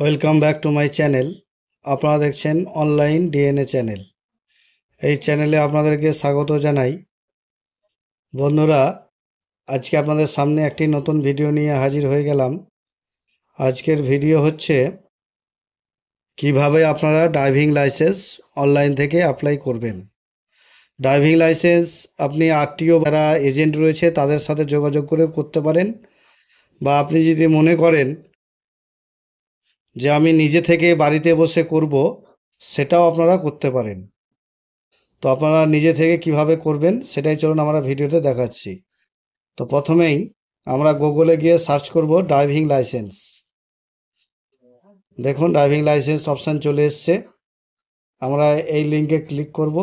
Welcome back to my channel. আপনারা দেখছেন online DNA channel. এই চ্যানেলে আপনাদেরকে স্বাগত জানাই। বন্ধুরা, আজকে আপনাদের সামনে একটি নতুন ভিডিও নিয়ে হাজির হয়ে গেলাম। আজকের ভিডিও হচ্ছে কিভাবে আপনারা ড্রাইভিং লাইসেন্স অনলাইন থেকে অ্যাপ্লাই করবেন। ড্রাইভিং লাইসেন্স আপনি আরটিও যারা এজেন্ট রয়েছে তাদের সাথে যোগাযোগ করে করতে পারেন, বা আপনি যদি মনে করেন যে আমি নিজে থেকে বাড়িতে বসে করব, সেটাও আপনারা করতে পারেন। তো আপনারা নিজে থেকে কিভাবে করবেন সেটাই চলুন আমরা ভিডিওতে দেখাচ্ছি। তো প্রথমেই আমরা গুগলে গিয়ে সার্চ করব ড্রাইভিং লাইসেন্স। দেখুন ড্রাইভিং লাইসেন্স অপশান চলে এসছে। আমরা এই লিঙ্কে ক্লিক করব।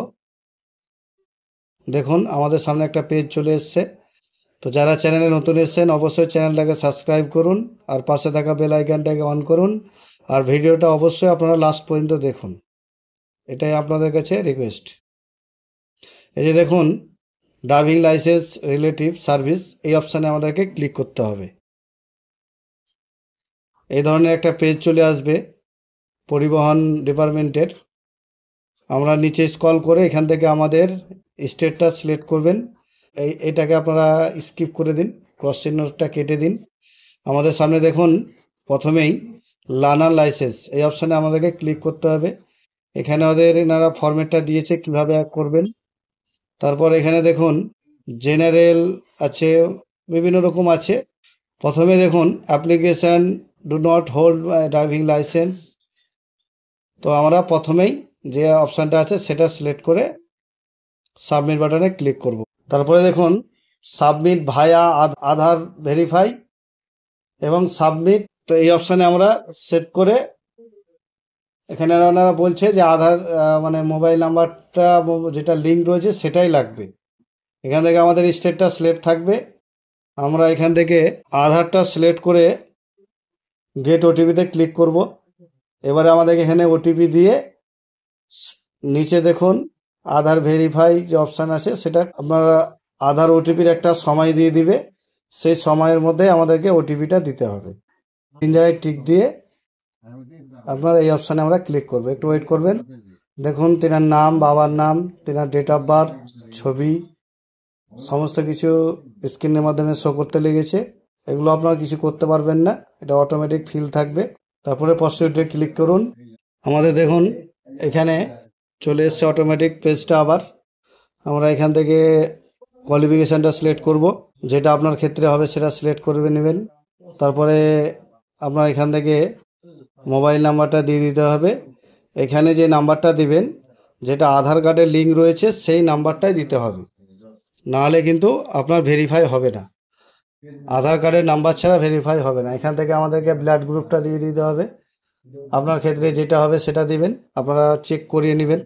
দেখুন আমাদের সামনে একটা পেজ চলে এসছে। তো যারা চ্যানেলে নতুন এসেছেন অবশ্যই চ্যানেলটাকে সাবস্ক্রাইব করুন, আর পাশে থাকা বেল আইকনটাকে অন করুন, আর ভিডিওটা অবশ্যই আপনারা লাস্ট পর্যন্ত দেখুন, এটাই আপনাদের কাছে রিকোয়েস্ট। এই যে দেখুন ড্রাইভিং লাইসেন্স রিলেটিভ সার্ভিস, এই অপশানে আমাদেরকে ক্লিক করতে হবে। এই ধরনের একটা পেজ চলে আসবে পরিবহন ডিপার্টমেন্টের। আমরা নিচে স্ক্রল করে এখান থেকে আমাদের স্টেটটা সিলেক্ট করবেন। এটাকে আপনারা স্কিপ করে দিন, ক্রস চিহ্নটা কেটে দিন। আমাদের সামনে দেখুন প্রথমেই লার্নার লাইসেন্স, এই অপশানে আমাদেরকে ক্লিক করতে হবে। এখানে ওদের এনারা ফরম্যাটটা দিয়েছে কিভাবে করবেন। তারপর এখানে দেখুন জেনারেল আছে, বিভিন্ন রকম আছে। প্রথমে দেখুন application do not hold driving licence. তো আমরা প্রথমেই যে অপশানটা আছে সেটা সিলেক্ট করে সাবমিট বাটনে ক্লিক করব। তারপরে দেখুন সাবমিট ভায়া আধার ভেরিফাই এবং সাবমিট। তো এই অপশানে আমরা সেট করে, এখানে ওনারা বলছে যে আধার মানে মোবাইল নাম্বারটা যেটা লিঙ্ক রয়েছে সেটাই লাগবে। এখান থেকে আমাদের স্টেটটা সিলেক্ট থাকবে। আমরা এখান থেকে আধারটা সিলেক্ট করে গেট ওটিপিতে ক্লিক করব। এবারে আমাদের এখানে ওটিপি দিয়ে নিচে দেখুন আধার ভেরিফাই যে অপশান আছে সেটা আপনারা আধার ওটিপির একটা সময় দিয়ে দিবে, সেই সময়ের মধ্যে আমাদেরকে ওটিপিটা দিতে হবে। 3 জায়গায় টিক দিয়ে আপনারা এই অপশানে আমরা ক্লিক করব। একটু ওয়েট করবেন। দেখুন তেনার নাম, বাবার নাম, তেনার ডেট অফ বার্থ, ছবি, সমস্ত কিছু স্ক্রিনের মাধ্যমে শো করতে লেগেছে। এগুলো আপনারা কিছু করতে পারবেন না, এটা অটোমেটিক ফিল থাকবে। তারপরে প্রসিডিউরে ক্লিক করুন। আমাদের দেখুন এখানে চলে এসছে অটোমেটিক পেজটা। আবার আমরা এখান থেকে কোয়ালিফিকেশানটা সিলেক্ট করব, যেটা আপনার ক্ষেত্রে হবে সেটা সিলেক্ট করে নেবেন। তারপরে আপনার এখান থেকে মোবাইল নাম্বারটা দিয়ে দিতে হবে। এখানে যে নাম্বারটা দিবেন, যেটা আধার কার্ডের লিঙ্ক রয়েছে সেই নাম্বারটাই দিতে হবে, নাহলে কিন্তু আপনার ভেরিফাই হবে না। আধার কার্ডের নাম্বার ছাড়া ভেরিফাই হবে না। এখান থেকে আমাদেরকে ব্লাড গ্রুপটা দিয়ে দিতে হবে। আপনার ক্ষেত্রে যেটা হবে সেটা দিবেন, আপনারা চেক করিয়ে নেবেন।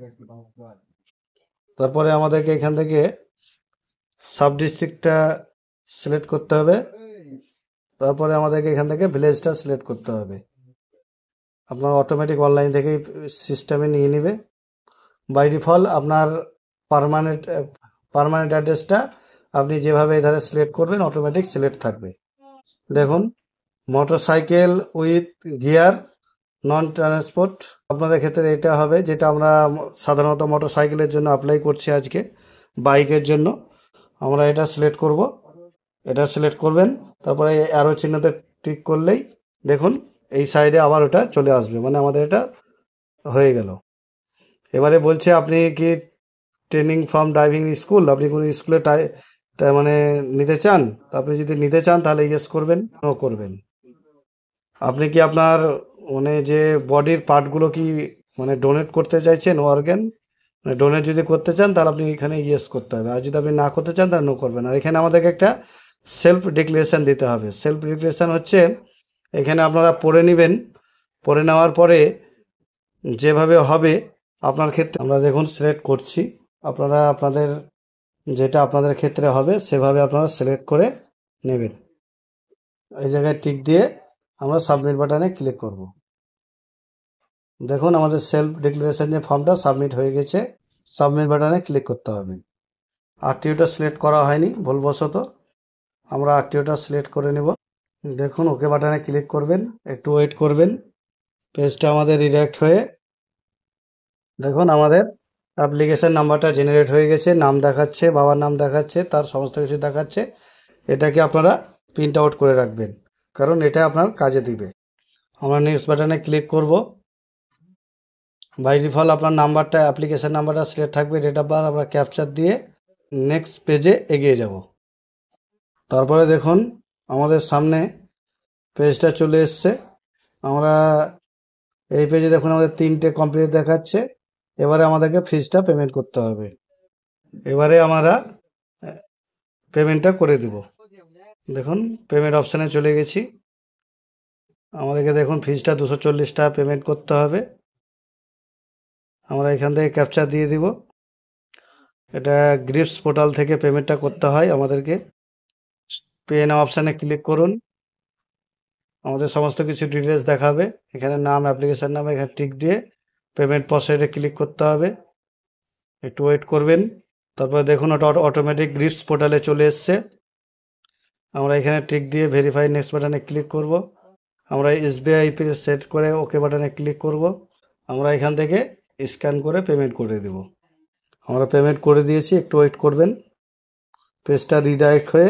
তারপরে আমাদেরকে এখান থেকে সাব ডিস্ট্রিক্টটা সিলেক্ট করতে হবে। তারপরে আমাদেরকে এখান থেকে ভিলেজটা সিলেক্ট করতে হবে। আপনার অটোমেটিক অনলাইন থেকেই সিস্টেমে নিয়ে নেবে। বাই ডিফল্ট আপনার পার্মানেন্ট অ্যাড্রেসটা আপনি যেভাবে এধারে সিলেক্ট করবেন অটোমেটিক সিলেক্ট থাকবে। দেখুন motorcycle with gear non transport, আপনাদের ক্ষেত্রে এটা হবে, যেটা আমরা সাধারণত মোটরসাইকেলের জন্য অ্যাপ্লাই করছি আজকে। বাইকের জন্য আমরা এটা সিলেক্ট করব। এটা সিলেক্ট করবেন, তারপরে অ্যারো চিহ্নতে টিক করলেই দেখুন এই সাইডে আবার ওটা চলে আসবে, মানে আমাদের এটা হয়ে গেল। এবারে বলছে আপনি কি ট্রেনিং ফ্রম ড্রাইভিং স্কুল, আপনি কোনো স্কুলে মানে নিতে চান। আপনি যদি নিতে চান তাহলে ইয়েস করবেন, নো করবেন। আপনি কি আপনার মানে যে বডির পার্টগুলো কি মানে ডোনেট করতে চাইছেন, অর্গান মানে ডোনেট যদি করতে চান তাহলে আপনি এখানে ইয়েস করতে হবে, আর যদি আপনি না করতে চান তাহলে নো করবেন। আর এখানে আমাদেরকে একটা সেলফ ডিক্লারেশন দিতে হবে। সেলফ ডিক্লারেশন হচ্ছে এখানে আপনারা পড়ে নেবেন। পড়ে নেওয়ার পরে যেভাবে হবে আপনার ক্ষেত্রে, আমরা দেখুন সিলেক্ট করছি, আপনারা আপনাদের যেটা আপনাদের ক্ষেত্রে হবে সেভাবে আপনারা সিলেক্ট করে নেবেন। এই জায়গায় টিক দিয়ে আমরা সাবমিট বাটনে ক্লিক করব। দেখুন আমাদের সেলফ ডিক্লারেশন যে ফর্মটা সাবমিট হয়ে গেছে। সাবমিট বাটনে ক্লিক করতে হবে। আরটিওটা সিলেক্ট করা হয়নি ভুলবশত, আমরা আরটিওটা সিলেক্ট করে নেব। দেখুন ওকে বাটনে ক্লিক করবেন, একটু ওয়েট করবেন। পেজটা আমাদের রিডাইরেক্ট হয়ে দেখুন আমাদের অ্যাপ্লিকেশন নাম্বারটা জেনারেট হয়ে গেছে, নাম দেখাচ্ছে, বাবার নাম দেখাচ্ছে, তার সমস্ত কিছু দেখাচ্ছে। এটাকে আপনারা প্রিন্ট আউট করে রাখবেন, কারণ এটা আপনার কাজে দিবে। আমরা নেক্সট বাটনে ক্লিক করব। বাই ডিফল্ট আপনার নাম্বারটা, অ্যাপ্লিকেশন নাম্বারটা সিলেক্ট থাকবে, ডেট অফ বার্থ। আমরা ক্যাপচার দিয়ে নেক্সট পেজে এগিয়ে যাব। তারপরে দেখুন আমাদের সামনে পেজটা চলে এসছে। আমরা এই পেজে দেখুন আমাদের 3টে কমপ্লিট দেখাচ্ছে। এবারে আমাদেরকে ফিজটা পেমেন্ট করতে হবে। এবারে আমরা পেমেন্টটা করে দিব। দেখুন পেমেন্ট অপশানে চলে গেছি। আমাদেরকে দেখুন ফিজটা 240 টাকা পেমেন্ট করতে হবে। আমরা এখান থেকে ক্যাপচার দিয়ে দিব। এটা গ্রিপস পোর্টাল থেকে পেমেন্টটা করতে হয় আমাদেরকে। পে নাও অপশানে ক্লিক করুন। আমাদের সমস্ত কিছু ডিটেলস দেখাবে। এখানে নাম, অ্যাপ্লিকেশন নাম, এখানে টিক দিয়ে পেমেন্ট প্রসেসে ক্লিক করতে হবে। একটু ওয়েট করবেন। তারপরে দেখুন ওটা অটোমেটিক গ্রিপস পোর্টালে চলে এসছে। আমরা এখানে টিক দিয়ে ভেরিফাই নেক্সট বাটনে ক্লিক করব। আমরা এসবিআই পে সেট করে ওকে বাটনে ক্লিক করব। আমরা এখান থেকে স্ক্যান করে পেমেন্ট করে দেব। আমরা পেমেন্ট করে দিয়েছি, একটু ওয়েট করবেন। পেজটা রিডাইরেক্ট হয়ে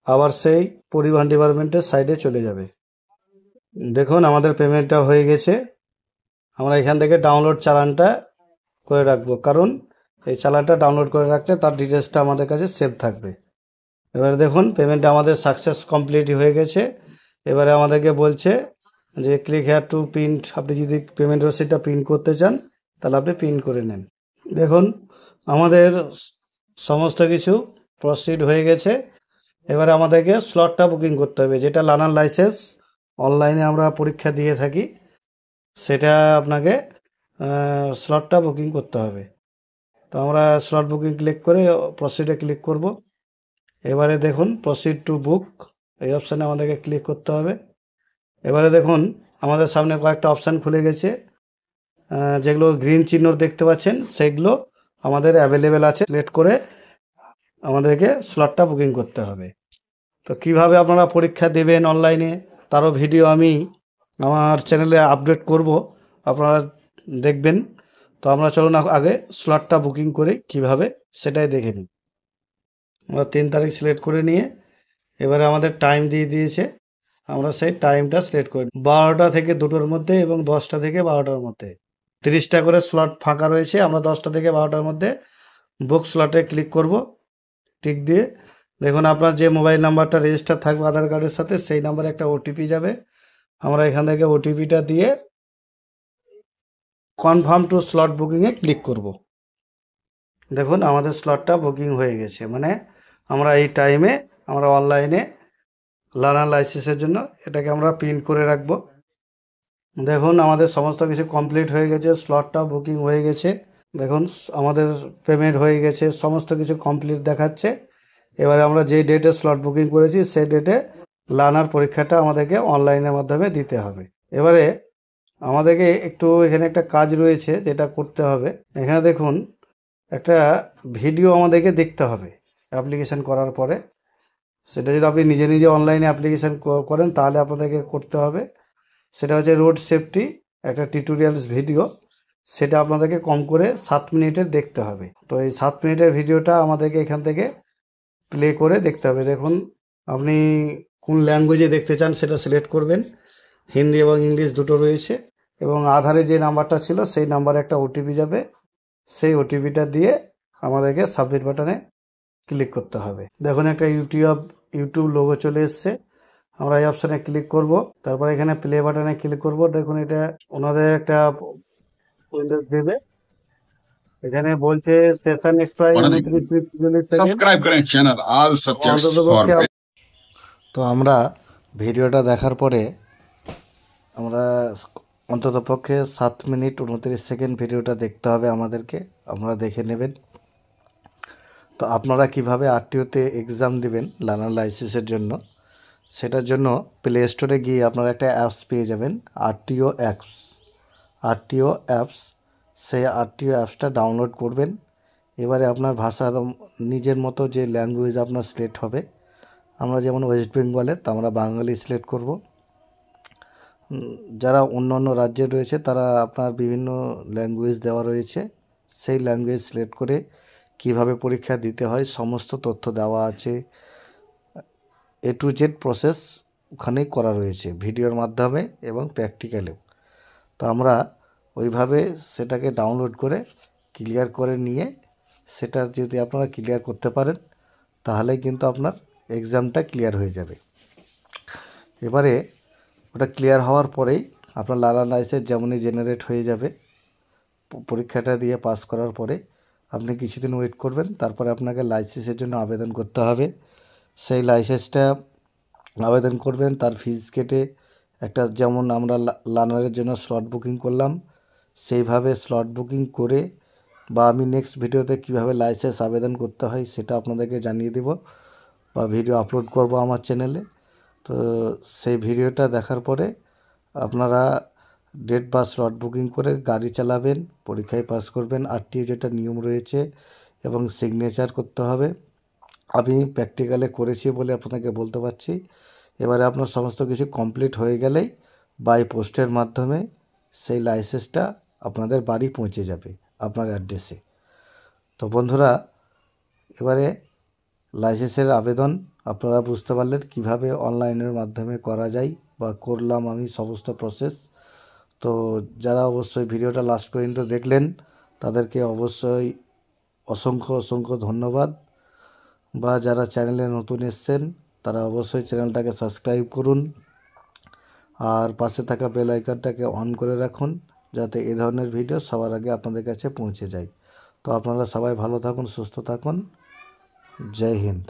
আবার সেই পরিবহন ডিপার্টমেন্টের সাইডে চলে যাবে। দেখুন আমাদের পেমেন্টটা হয়ে গেছে। আমরা এখান থেকে ডাউনলোড চালানটা করে রাখবো, কারণ এই চালানটা ডাউনলোড করে রাখলে তার ডিটেলসটা আমাদের কাছে সেভ থাকবে। এবারে দেখুন পেমেন্টটা আমাদের সাকসেস কমপ্লিট হয়ে গেছে। এবারে আমাদেরকে বলছে যে ক্লিক হেয়ার টু প্রিন্ট। আপনি যদি পেমেন্ট রসিদটা প্রিন্ট করতে চান তাহলে আপনি প্রিন্ট করে নেন। দেখুন আমাদের সমস্ত কিছু প্রসিড হয়ে গেছে। এবারে আমাদেরকে স্লটটা বুকিং করতে হবে, যেটা লার্নার লাইসেন্স অনলাইনে আমরা পরীক্ষা দিয়ে থাকি, সেটা আপনাকে স্লটটা বুকিং করতে হবে। তো আমরা স্লট বুকিং ক্লিক করে প্রসিডে ক্লিক করব। এবারে দেখুন প্রসিড টু বুক, এই অপশানে আমাদেরকে ক্লিক করতে হবে। এবারে দেখুন আমাদের সামনে কয়েকটা অপশান খুলে গেছে। যেগুলো গ্রিন চিহ্ন দেখতে পাচ্ছেন সেগুলো আমাদের অ্যাভেলেবেল আছে। সিলেক্ট করে আমাদেরকে স্লটটা বুকিং করতে হবে। তো কিভাবে আপনারা পরীক্ষা দেবেন অনলাইনে তারও ভিডিও আমি আমার চ্যানেলে আপডেট করব, আপনারা দেখবেন। তো আমরা চলুন আগে স্লটটা বুকিং করে কিভাবে সেটাই দেখে নিই। আমরা 3 তারিখ সিলেক্ট করে নিয়ে এবারে আমাদের টাইম দিয়ে দিয়েছে, আমরা সেই টাইমটা সিলেক্ট করি 12টা থেকে 2টোর মধ্যে এবং 10টা থেকে 12টার মধ্যে। 30টা করে স্লট ফাঁকা রয়েছে। আমরা 10টা থেকে 12টার মধ্যে বুক স্লটে ক্লিক করব। টিক দিয়ে দেখুন আপনার যে মোবাইল নাম্বারটা রেজিস্টার থাকবে আধার কার্ডের সাথে, সেই নাম্বারে একটা ওটিপি যাবে। আমরা এখান থেকে ওটিপিটা দিয়ে কনফার্ম টু স্লট বুকিংয়ে ক্লিক করব। দেখুন আমাদের স্লটটা বুকিং হয়ে গেছে, মানে আমরা এই টাইমে আমরা অনলাইনে লার্নার লাইসেন্সের জন্য এটাকে আমরা প্রিন্ট করে রাখব। দেখুন আমাদের সমস্ত কিছু কমপ্লিট হয়ে গেছে, স্লটটা বুকিং হয়ে গেছে। দেখুন আমাদের পেমেন্ট হয়ে গেছে, সমস্ত কিছু কমপ্লিট দেখাচ্ছে। এবারে আমরা যে ডেটে স্লট বুকিং করেছি সেই ডেটে লার্নার পরীক্ষাটা আমাদেরকে অনলাইনের মাধ্যমে দিতে হবে। এবারে আমাদেরকে একটু এখানে একটা কাজ রয়েছে যেটা করতে হবে। এখানে দেখুন একটা ভিডিও আমাদেরকে দেখতে হবে অ্যাপ্লিকেশান করার পরে। সেটা যদি আপনি নিজে নিজে অনলাইনে অ্যাপ্লিকেশান করেন তাহলে আপনাদেরকে করতে হবে। সেটা হচ্ছে রোড সেফটি একটা টিউটোরিয়ালস ভিডিও। সেটা আপনাদেরকে কম করে 7 মিনিটের দেখতে হবে। তো এই 7 মিনিটের ভিডিওটা আমাদেরকে এখান থেকে প্লে করে দেখতে হবে। দেখুন আপনি কোন ল্যাঙ্গুয়েজে দেখতে চান সেটা সিলেক্ট করবেন। হিন্দি এবং ইংলিশ দুটো রয়েছে, এবং আধারে যে নাম্বারটা ছিল সেই নাম্বারে একটা ওটিপি যাবে। সেই ওটিপিটা দিয়ে আমাদেরকে সাবমিট বাটনে ক্লিক করতে হবে। দেখুন একটা ইউটিউব লোগো চলে এসছে। আমরা এই অপশানে ক্লিক করব। তারপর এখানে প্লে বাটনে ক্লিক করব। দেখুন এটা ওনাদের একটা উইন্ডোজ দেবে। এখানে বলছে সেশন এক্সপায়ার 29 সেকেন্ড। सब्सक्राइब करें चैनल ऑल सब्जेक्ट्स फॉर। তো আমরা ভিডিওটা দেখার পরে আমরা অন্ততপক্ষে 7 মিনিট 29 সেকেন্ড ভিডিওটা দেখতে হবে আমাদেরকে, আপনারা দেখে নেবেন। তো আপনারা কিভাবে আরটিওতে এক্সাম দিবেন লার্নার লাইসেন্সের জন্য, সেটার জন্য প্লে স্টোরে গিয়ে আপনারা একটা অ্যাপস পেয়ে যাবেন, আরটিও অ্যাপস। সেই আরটিও অ্যাপসটা ডাউনলোড করবেন। এবারে আপনার ভাষা নিজের মতো যে ল্যাঙ্গুয়েজ আপনার সিলেক্ট হবে, আমরা যেমন ওয়েস্ট বেঙ্গলের, তো আমরা বাঙালি সিলেক্ট করব। যারা অন্য অন্য রাজ্যে রয়েছে তারা আপনার বিভিন্ন ল্যাঙ্গুয়েজ দেওয়া রয়েছে, সেই ল্যাঙ্গুয়েজ সিলেক্ট করে কিভাবে পরীক্ষা দিতে হয় সমস্ত তথ্য দেওয়া আছে। A to Z প্রসেস ওখানেই করা রয়েছে ভিডিওর মাধ্যমে এবং প্র্যাকটিক্যালেও। তো আমরা ওইভাবে সেটাকে ডাউনলোড করে ক্লিয়ার করে নিয়ে সেটা যদি আপনারা ক্লিয়ার করতে পারেন তাহলেই কিন্তু আপনার এক্সামটা ক্লিয়ার হয়ে যাবে। এবারে ওটা ক্লিয়ার হওয়ার পরেই আপনার লার্নার লাইসেন্স যেমনই জেনারেট হয়ে যাবে, পরীক্ষাটা দিয়ে পাস করার পরে আপনি কিছুদিন ওয়েট করবেন, তারপরে আপনাকে লাইসেন্সের জন্য আবেদন করতে হবে। সেই লাইসেন্সটা আবেদন করবেন, তার ফিজ কেটে একটা, যেমন আমরা লার্নারের জন্য স্লট বুকিং করলাম সেইভাবে স্লট বুকিং করে, বা আমি নেক্সট ভিডিওতে কিভাবে লাইসেন্স আবেদন করতে হয় সেটা আপনাদেরকে জানিয়ে দেব বা ভিডিও আপলোড করব আমার চ্যানেলে। তো সেই ভিডিওটা দেখার পরে আপনারা ডেট বা স্লট বুকিং করে গাড়ি চালাবেন, পরীক্ষায় পাস করবেন। আরটিও যেটা নিয়ম রয়েছে এবং সিগনেচার করতে হবে, আমি প্র্যাকটিক্যালে করেছি বলে আপনাকে বলতে পারছি। এবারে আপনার সমস্ত কিছু কমপ্লিট হয়ে গেলেই বাই পোস্টের মাধ্যমে সেই লাইসেন্সটা আপনাদের বাড়ি পৌঁছে যাবে আপনার অ্যাড্রেসে। তো বন্ধুরা, এবারে লাইসেন্সের আবেদন আপনারা বুঝতে পারলেন কিভাবে অনলাইনের মাধ্যমে করা যায় বা করলাম আমি সমস্ত প্রসেস। তো যারা অবশ্যই ভিডিওটা লাস্ট পর্যন্ত দেখলেন তাদেরকে অবশ্যই অসংখ্য অসংখ্য ধন্যবাদ। বা যারা চ্যানেলে নতুন এসছেন তারা অবশ্যই চ্যানেলটাকে সাবস্ক্রাইব করুন আর পাশে থাকা বেল আইকনটাকে অন করে রাখুন যাতে এই ধরনের ভিডিও সবার আগে আপনাদের কাছে পৌঁছে যায়। তো আপনারা সবাই ভালো থাকুন, সুস্থ থাকুন। জয় হিন্দ।